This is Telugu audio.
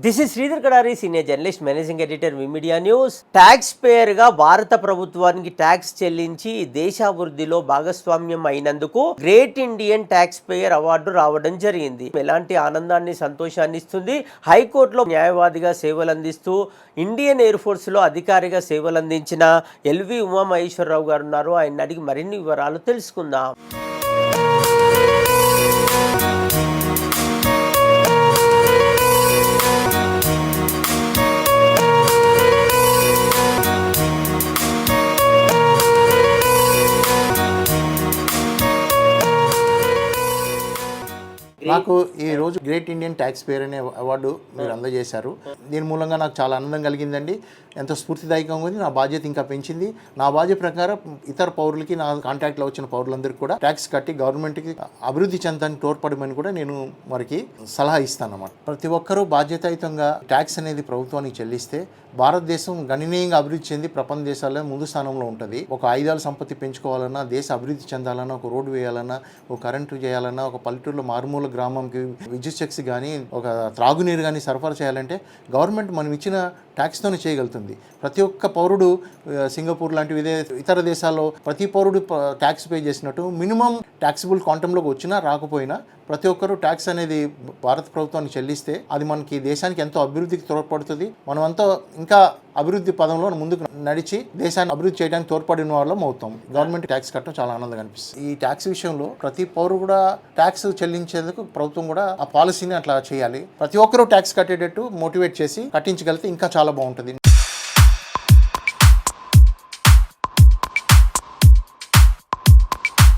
This is Sridhar Kadari, senior journalist, managing editor, media news. Tax payer గా భారత ప్రభుత్వానికి ట్యాక్స్ చెల్లించి దేశాభివృద్ధిలో భాగస్వామ్యం అయినందుకు great Indian tax payer award రావడం జరిగింది. ఎలాంటి ఆనందాన్ని, సంతోషాన్ని ఇస్తుంది. హైకోర్టులో న్యాయవాదిగా సేవలు అందిస్తూ ఇండియన్ ఎయిర్ ఫోర్స్ లో అధికారిగా సేవలు అందించిన ఎల్వి ఉమామహేశ్వరరావు గారు ఉన్నారు. ఆయన అడిగి మరిన్ని వివరాలు తెలుసుకుందాం. నాకు ఈ రోజు గ్రేట్ ఇండియన్ ట్యాక్స్ పేయర్ అనే అవార్డు మీరు అందజేశారు. దీని మూలంగా నాకు చాలా ఆనందం కలిగిందండి. ఎంతో స్ఫూర్తిదాయకంగా ఉంది. నా బాధ్యత ఇంకా పెంచింది. నా బాధ్యత ప్రకారం ఇతర పౌరులకి, నా కాంటాక్ట్లో వచ్చిన పౌరులందరికీ కూడా ట్యాక్స్ కట్టి గవర్నమెంట్కి అభివృద్ధి చెందడానికి తోడ్పడమని కూడా నేను వారికి సలహా ఇస్తాను అన్నమాట. ప్రతి ఒక్కరూ బాధ్యతాయుతంగా ట్యాక్స్ అనేది ప్రభుత్వానికి చెల్లిస్తే భారతదేశం గణనీయంగా అభివృద్ధి చెంది ప్రపంచ దేశాల్లో ముందు స్థానంలో ఉంటుంది. ఒక ఆయుధాల సంపత్తి పెంచుకోవాలన్నా, దేశ అభివృద్ధి చెందాలన్నా, ఒక రోడ్డు వేయాలన్నా, ఒక కరెంటు చేయాలన్నా, ఒక పల్లెటూరులో మారుమూల గ్రామంకి విద్యుత్ శక్తి కానీ, ఒక త్రాగునీరు కానీ సరఫరా చేయాలంటే గవర్నమెంట్ మనం ఇచ్చిన ట్యాక్స్తోనే చేయగలుగుతుంది. ప్రతి ఒక్క పౌరుడు సింగపూర్ లాంటి ఇతర దేశాల్లో ప్రతి పౌరుడు ట్యాక్స్ పే చేసినట్టు మినిమం ట్యాక్సిబుల్ క్వాంటంలోకి వచ్చినా రాకపోయినా ప్రతి ఒక్కరూ ట్యాక్స్ అనేది భారత ప్రభుత్వానికి చెల్లిస్తే అది మనకి దేశానికి ఎంతో అభివృద్ధికి తోడ్పడుతుంది. మనమంతా ఇంకా అభివృద్ధి పదంలో ముందుకు నడిచి దేశాన్ని అభివృద్ధి చేయడానికి తోడ్పడిన వాళ్ళం అవుతాం. గవర్నమెంట్ ట్యాక్స్ కట్టడం చాలా ఆనందంగా అనిపిస్తుంది. ఈ ట్యాక్స్ విషయంలో ప్రతి పౌరుడు కూడా ట్యాక్స్ చెల్లించేందుకు ప్రభుత్వం కూడా ఆ పాలసీని అట్లా చేయాలి. ప్రతి ఒక్కరూ ట్యాక్స్ కట్టేటట్టు మోటివేట్ చేసి కట్టించగలిగితే ఇంకా చాలా బాగుంటుంది.